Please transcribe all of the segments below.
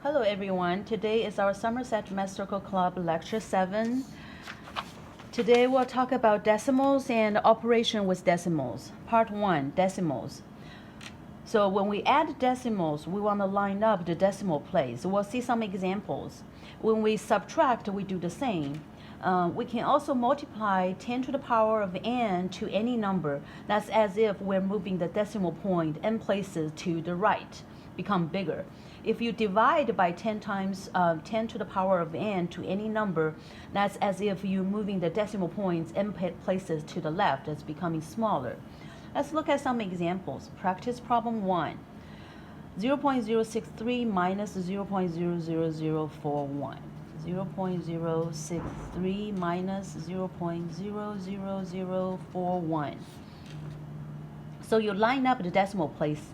Hello everyone, today is our Somerset Masterclass Club Lecture 7. Today we'll talk about decimals and operation with decimals. Part 1, decimals. So when we add decimals, we want to line up the decimal place. We'll see some examples. When we subtract, we do the same. We can also multiply 10 to the power of n to any number. That's as if we're moving the decimal point n places to the right, become bigger. If you divide by 10 times 10 to the power of n to any number, that's as if you're moving the decimal points n places to the left. It's becoming smaller. Let's look at some examples. Practice problem 1. 0.063 minus 0.00041. 0.063 minus 0.00041. So you line up the decimal place.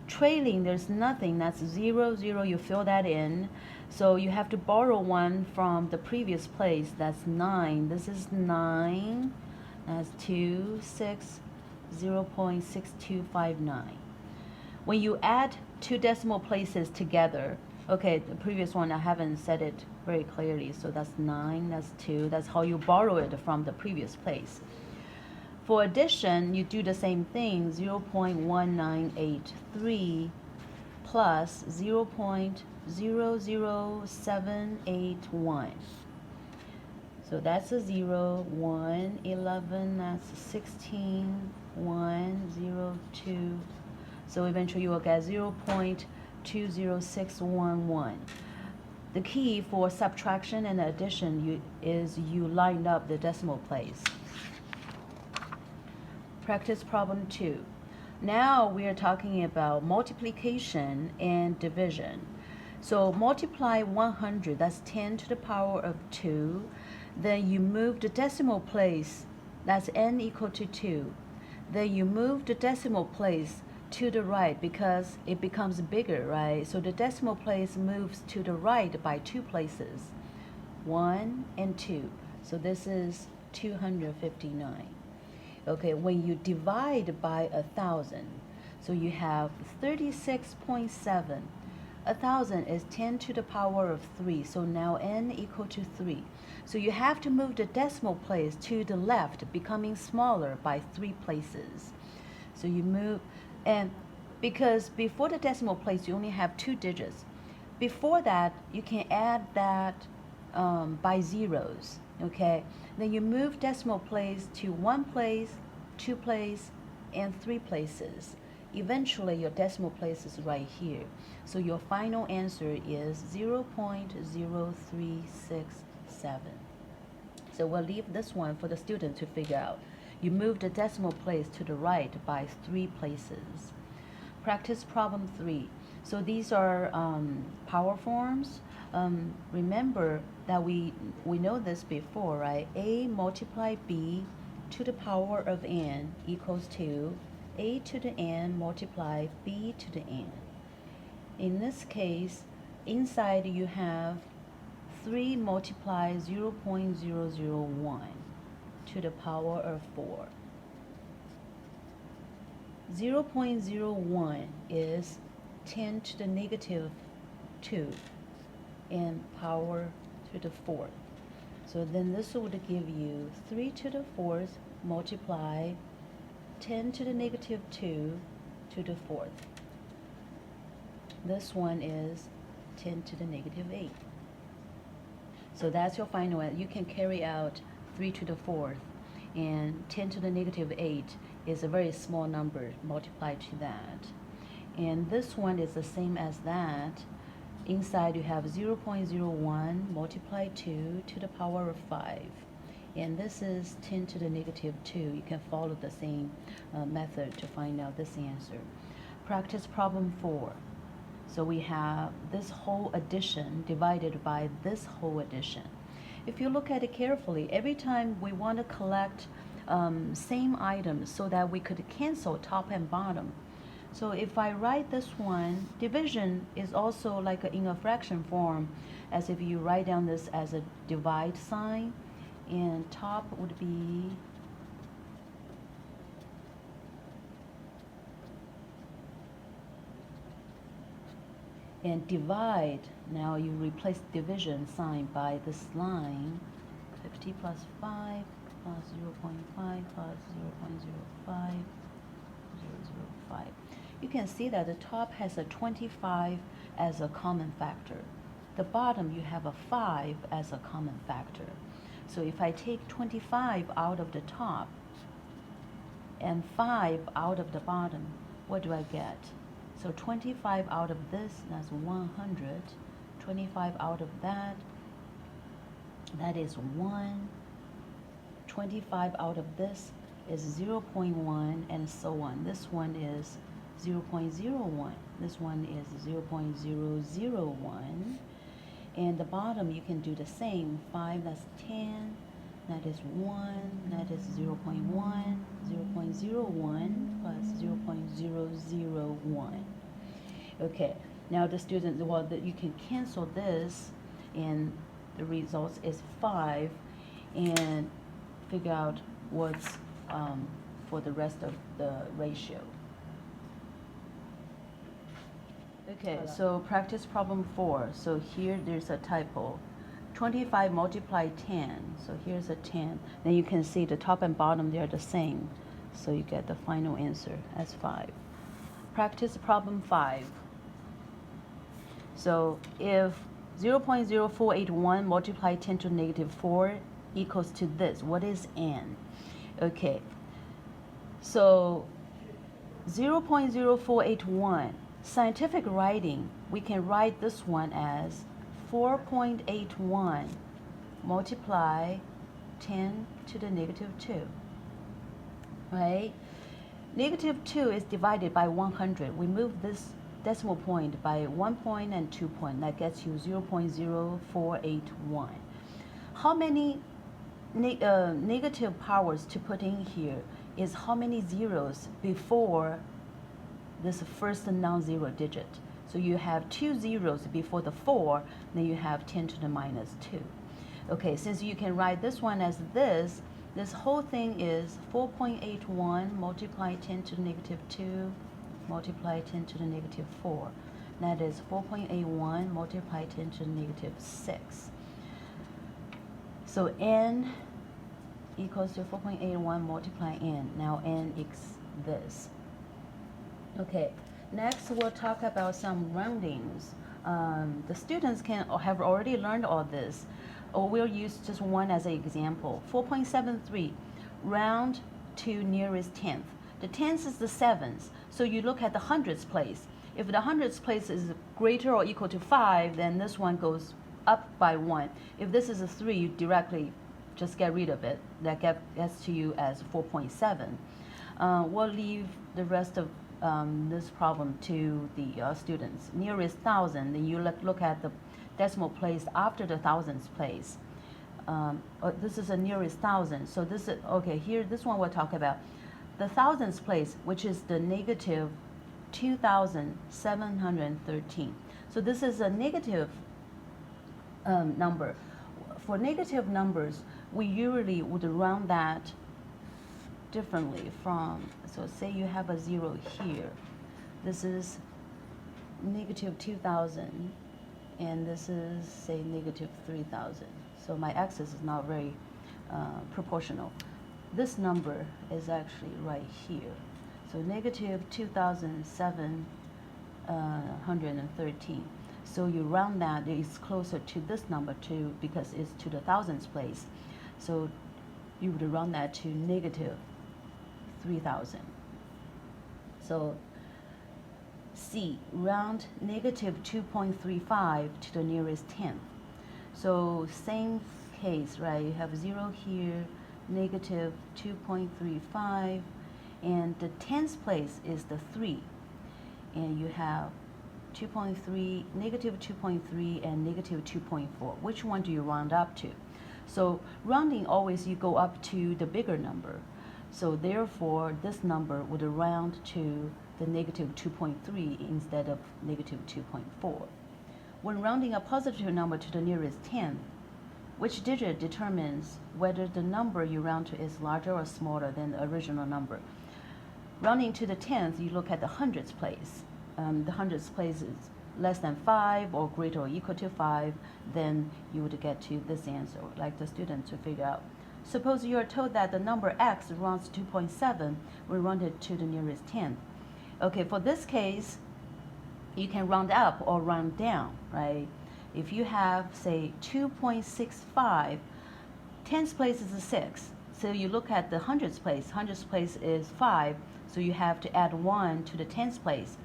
Trailing, there's nothing. That's 0, 0. You fill that in. So you have to borrow one from the previous place. That's 9. This is 9. That's 2, 6, 0.6259. When you add two decimal places together, okay, the previous one I haven't said it very clearly, so that's 9, that's 2. That's how you borrow it from the previous place. For addition, you do the same thing, 0.1983 plus 0.00781. So that's a 0, 1, 11, that's 16, 1, 0, 2. So eventually you will get 0.20611. The key for subtraction and addition is you line up the decimal place. Practice problem 2. Now we are talking about multiplication and division. So multiply 100, that's 10 to the power of 2. Then you move the decimal place, that's n equal to 2. Then you move the decimal place to the right because it becomes bigger, right? So the decimal place moves to the right by 2 places, 1 and 2. So this is 259. Okay, when you divide by 1,000, so you have 36.7. 1,000 is 10 to the power of 3, so now n equal to 3. So you have to move the decimal place to the left, becoming smaller by 3 places. So you move, and because before the decimal place you only have 2 digits. Before that, you can add that by zeros, okay? Then you move decimal place to 1 place, 2 place, and 3 places. Eventually, your decimal place is right here. So your final answer is 0.0367. So we'll leave this one for the student to figure out. You move the decimal place to the right by 3 places. Practice problem 3. So these are power forms. Remember that we know this before, right? A multiply B to the power of n equals to A to the n multiply B to the n. In this case, inside you have 3 multiply 0.001 to the power of 4. 0.01 is 10 to the negative 2 and power to the 4th. So then this would give you 3 to the 4th multiply 10 to the negative 2 to the 4th. This one is 10 to the negative 8. So that's your final answer. You can carry out 3 to the 4th, and 10 to the negative 8 is a very small number multiplied to that. And this one is the same as that. Inside you have 0.01 multiply 2 to the power of 5. And this is 10 to the negative 2. You can follow the same method to find out this answer. Practice problem 4. So we have this whole addition divided by this whole addition. If you look at it carefully, every time we want to collect same items so that we could cancel top and bottom. So if I write this one, division is also like in a fraction form, as if you write down this as a divide sign, and top would be And divide, now you replace division sign by this line, 50 plus 5 plus 0 0.5 plus 0 0.05, 0.005. You can see that the top has a 25 as a common factor. The bottom, you have a 5 as a common factor. So if I take 25 out of the top and 5 out of the bottom, what do I get? So 25 out of this, that's 100. 25 out of that, that is 1. 25 out of this is 0.1, and so on. This one is 0.01. This one is 0.001. And the bottom, you can do the same. 5, that's 10. That is 1. That is 0.1. 0.01 plus 0.001. Okay, now the student, well, you can cancel this, and the results is 5, and figure out what's for the rest of the ratio. Okay, so practice problem 4. So here there's a typo. 25 multiplied 10. So here's a 10. Then you can see the top and bottom, they're the same. So you get the final answer as 5. Practice problem 5. So if 0.0481 multiplied 10 to the negative 4 equals to this, what is n? Okay, so 0.0481, scientific writing, we can write this one as 4.81 multiply 10 to the negative 2, right? Negative 2 is divided by 100. We move this decimal point by 1 point and 2 points. That gets you 0.0481. How many negative powers to put in here is how many zeros before this first non-zero digit. So you have 2 zeros before the 4, then you have 10 to the minus 2. Okay, since you can write this one as this whole thing is 4.81 multiply 10 to the negative 2 multiply 10 to the negative 4. That is 4.81 multiply 10 to the negative 6. So n equals to 4.81 multiply n. Now n equals this. Okay, next we'll talk about some roundings. The students have already learned all this. Or we'll use just one as an example. 4.73, round to nearest tenth. The tenth is the sevens, so you look at the hundredths place. If the hundredths place is greater or equal to 5, then this one goes up by 1. If this is a 3, you directly just get rid of it. That gets to you as 4.7. We'll leave the rest of this problem to the students. Nearest thousand, then you look at the decimal place after the thousandths place. This is a nearest thousand, so this is, okay, here, this one we'll talk about. The thousandths place, which is the negative 2,713. So this is a negative number. For negative numbers, we usually would round that differently from, so say you have a 0 here. This is negative 2,000, and this is, say, negative 3,000. So my axis is not very proportional. This number is actually right here. So negative 2,713. So you round that, it's closer to this number too, because it's to the thousandths place. So you would round that to negative 3,000. So C, round negative 2.35 to the nearest tenth. So same case, right? You have 0 here, negative 2.35, and the tenths place is the 3. And you have 2.3, negative 2.3, and negative 2.4. Which one do you round up to? So rounding, always you go up to the bigger number. So therefore, this number would round to the negative 2.3 instead of negative 2.4. When rounding a positive number to the nearest tenth, which digit determines whether the number you round to is larger or smaller than the original number? Rounding to the tenth, you look at the hundredths place. The hundredths place is less than 5 or greater or equal to 5, then you would get to this answer, like the student to figure out. Suppose you are told that the number x rounds to 2.7, we round it to the nearest 10th. Okay, for this case, you can round up or round down, right? If you have, say, 2.65, tens place is a 6. So you look at the hundreds place. Hundreds place is 5, so you have to add 1 to the tens place.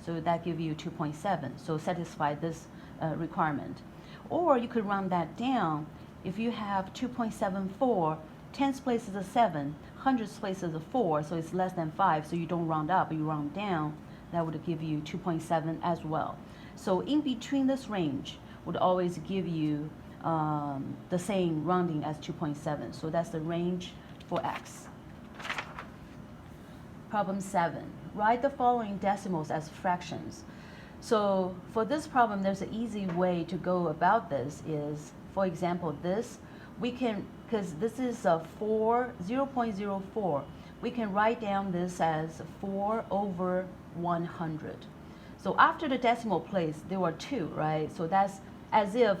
So that gives you 2.7. So satisfy this requirement. Or you could round that down. If you have 2.74, tens place is a 7, hundreds place is a 4, so it's less than 5, so you don't round up, you round down. That would give you 2.7 as well. So in between this range would always give you the same rounding as 2.7. So that's the range for x. Problem 7. Write the following decimals as fractions. So for this problem, there's an easy way to go about this is, for example, this, we can, because this is a 0.04, we can write down this as 4 over 100. So after the decimal place, there were 2, right? So that's as if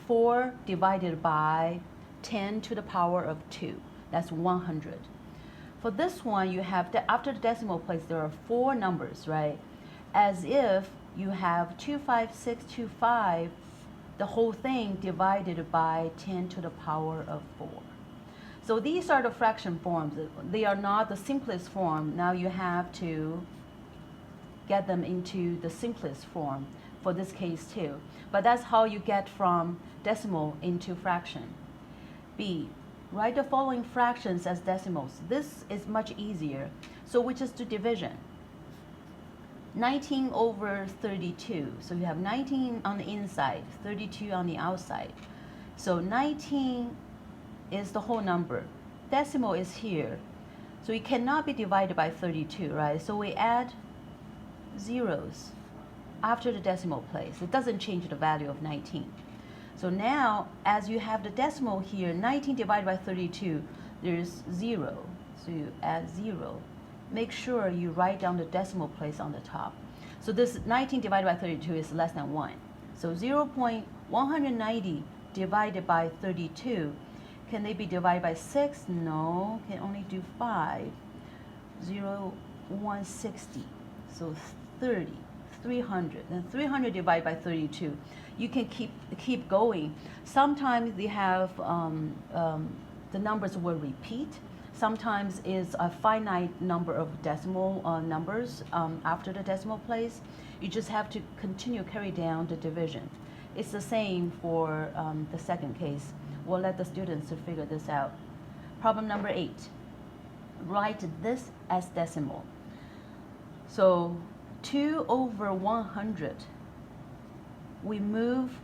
4 divided by 10 to the power of 2. That's 100. For this one, you have, after the decimal place, there are 4 numbers, right? As if you have 25625, the whole thing divided by 10 to the power of 4. So these are the fraction forms. They are not the simplest form. Now you have to get them into the simplest form for this case too. But that's how you get from decimal into fraction. B, write the following fractions as decimals. This is much easier. So we just do division. 19 over 32. So you have 19 on the inside, 32 on the outside. So 19 is the whole number. Decimal is here. So it cannot be divided by 32, right? So we add zeros after the decimal place. It doesn't change the value of 19. So now, as you have the decimal here, 19 divided by 32, there's 0. So you add 0. Make sure you write down the decimal place on the top. So this 19 divided by 32 is less than 1. So 0.190 divided by 32, can they be divided by 6? No, can only do 5. 160. So 30, 300. And 300 divided by 32. You can keep going. Sometimes they have the numbers will repeat. Sometimes it's a finite number of decimal numbers after the decimal place. You just have to continue carry down the division. It's the same for the second case. We'll let the students figure this out. Problem number 8. Write this as decimal. So 2 over 100. We move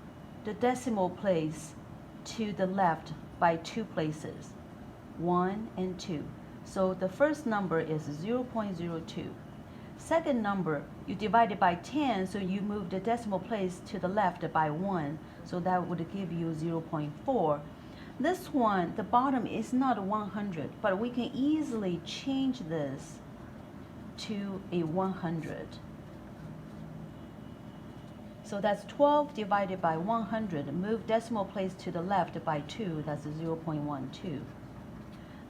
the decimal place to the left by 2 places. 1 and 2. So the first number is 0.02. Second number, you divide it by 10, so you move the decimal place to the left by 1. So that would give you 0.4. This one, the bottom is not 100, but we can easily change this to a 100. So that's 12 divided by 100. Move decimal place to the left by 2. That's 0.12.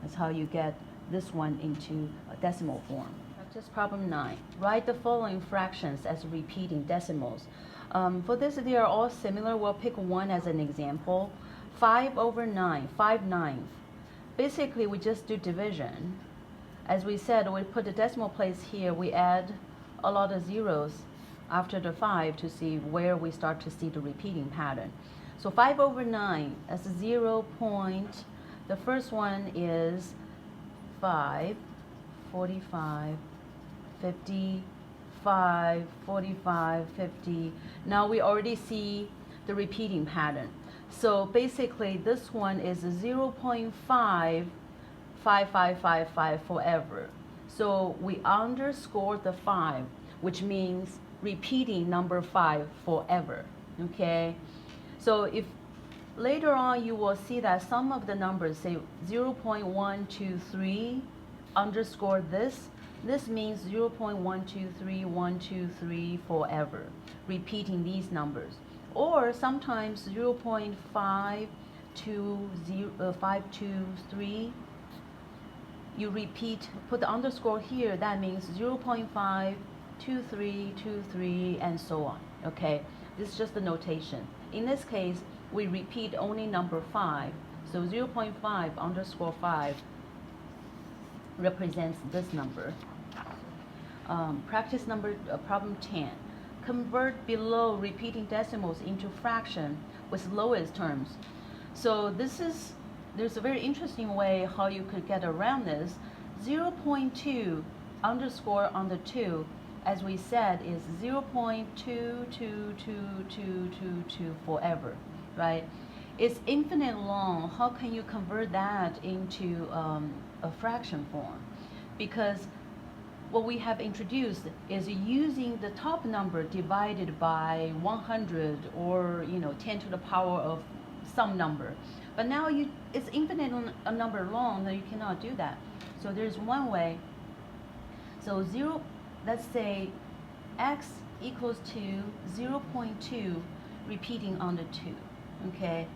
That's how you get this one into a decimal form. Practice problem 9. Write the following fractions as repeating decimals. For this, they are all similar. We'll pick one as an example. 5 over 9, 5/9. Basically, we just do division. As we said, we put the decimal place here. We add a lot of zeros after the 5 to see where we start to see the repeating pattern. So 5 over 9, that's 0. The first one is 5, 45, 50, 5, 45, 50. Now we already see the repeating pattern. So basically this one is 0.55555 forever. So we underscore the 5, which means repeating number 5 forever. Okay? So if later on you will see that some of the numbers say 0.123 underscore this. This means 0.123123 forever. repeating these numbers. Or sometimes 0.523, you repeat, put the underscore here, that means 0.52323 and so on. Okay, this is just the notation. In this case, we repeat only number 5, so 0.5 underscore 5 represents this number. Practice number problem 10. Convert below repeating decimals into fraction with lowest terms. So there's a very interesting way how you could get around this. 0.2 underscore on the 2, as we said, is 0.22222 forever, right? It's infinite long. How can you convert that into a fraction form? Because what we have introduced is using the top number divided by 100, or 10 to the power of some number. But now it's infinite a number long, that you cannot do that. So there's one way. So let's say x equals to 0.2 repeating on the 2. Okay.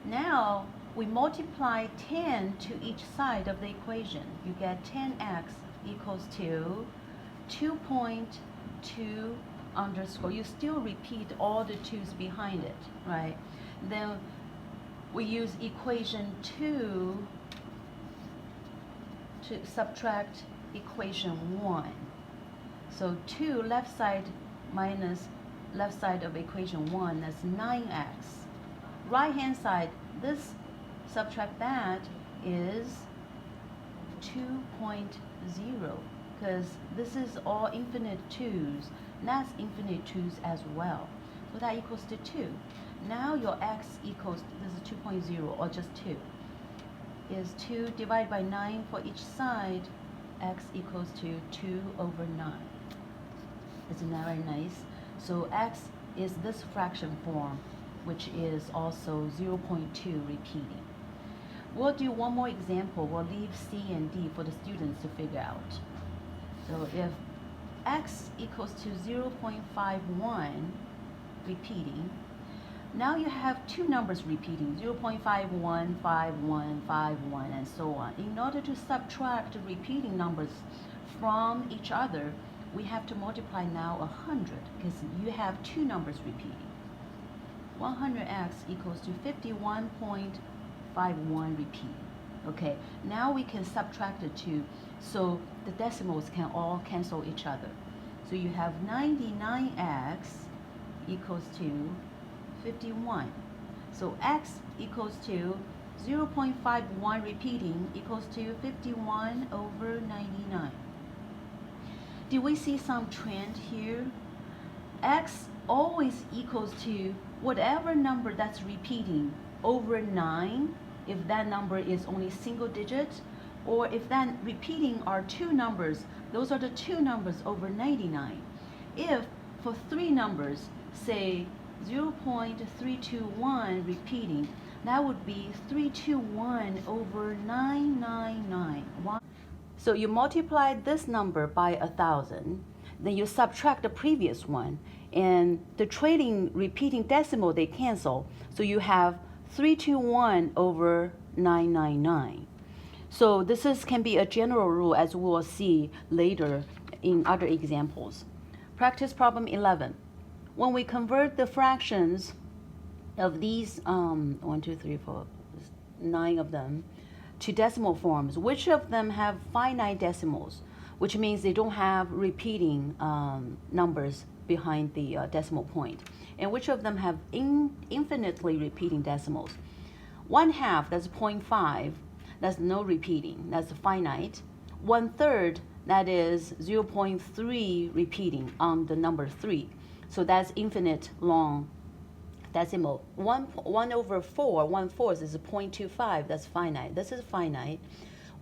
Now we multiply 10 to each side of the equation. You get 10x equals to 2.2 underscore. You still repeat all the 2's behind it, right? Then we use equation 2 to subtract equation 1. So 2 left side minus left side of equation 1, that's 9x. Right hand side, this subtract that is 2.0, because this is all infinite 2's, and that's infinite 2's as well. So that equals to 2. Now your x equals, this is 2.0, or just 2, is 2 divided by 9 for each side. X equals to 2 over 9. Isn't that very nice? So x is this fraction form, which is also 0.2 repeating. We'll do one more example. We'll leave C and D for the students to figure out. So if x equals to 0.51 repeating, now you have two numbers repeating, 0.51, 51, 51, and so on. In order to subtract repeating numbers from each other, we have to multiply now 100, because you have two numbers repeating. 100x equals to 51.51 repeating. Okay, now we can subtract the two, so the decimals can all cancel each other. So you have 99x equals to 51. So x equals to 0.51 repeating equals to 51 over 99. Did we see some trend here? X always equals to whatever number that's repeating over 9, if that number is only single digit, or if that repeating are two numbers, those are the two numbers over 99. If for three numbers, say 0.321 repeating, that would be 321 over 999. So you multiply this number by 1,000, then you subtract the previous one, and the trailing repeating decimal, they cancel. So you have 321 over 999. So this can be a general rule, as we will see later in other examples. Practice problem 11. When we convert the fractions of these 1, 2, 3, 4, 9 of them to decimal forms, which of them have finite decimals, which means they don't have repeating numbers behind the decimal point, and which of them have infinitely repeating decimals? 1/2, that's 0.5, that's no repeating, that's finite. 1/3, that is 0.3 repeating on the number 3. So that's infinite long decimal. 1/4, 1/4 is 0.25, that's finite. This is finite.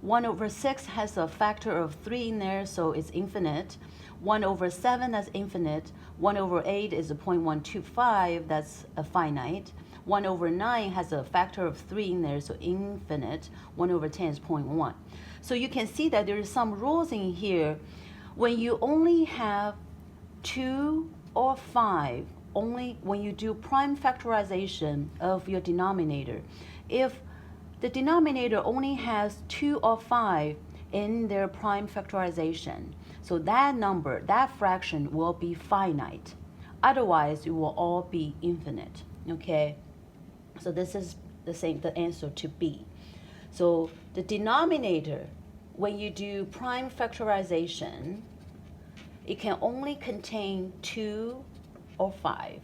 1/6 has a factor of 3 in there, so it's infinite. 1/7, that's infinite. 1/8 is 0.125, that's a finite. 1/9 has a factor of 3 in there, so infinite. 1/10 is 0.1. So you can see that there is some rules in here. When you only have 2 or 5 only when you do prime factorization of your denominator, if the denominator only has 2 or 5 in their prime factorization, so that number, that fraction will be finite. Otherwise, it will all be infinite. Okay, so this is the answer to B. So the denominator, when you do prime factorization, it can only contain 2 or 5.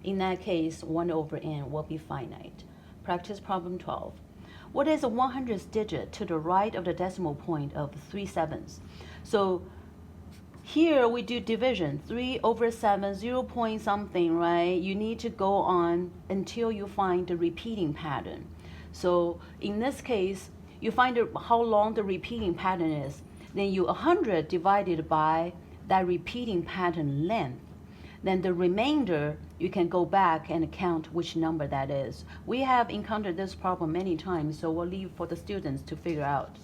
In that case, 1 over n will be finite. Practice problem 12. What is the 100th digit to the right of the decimal point of 3/7? So here we do division, 3 over 7, 0 point something, right? You need to go on until you find the repeating pattern. So in this case, you find how long the repeating pattern is. Then you 100 divided by that repeating pattern length. Then the remainder, you can go back and count which number that is. We have encountered this problem many times, so we'll leave for the students to figure out.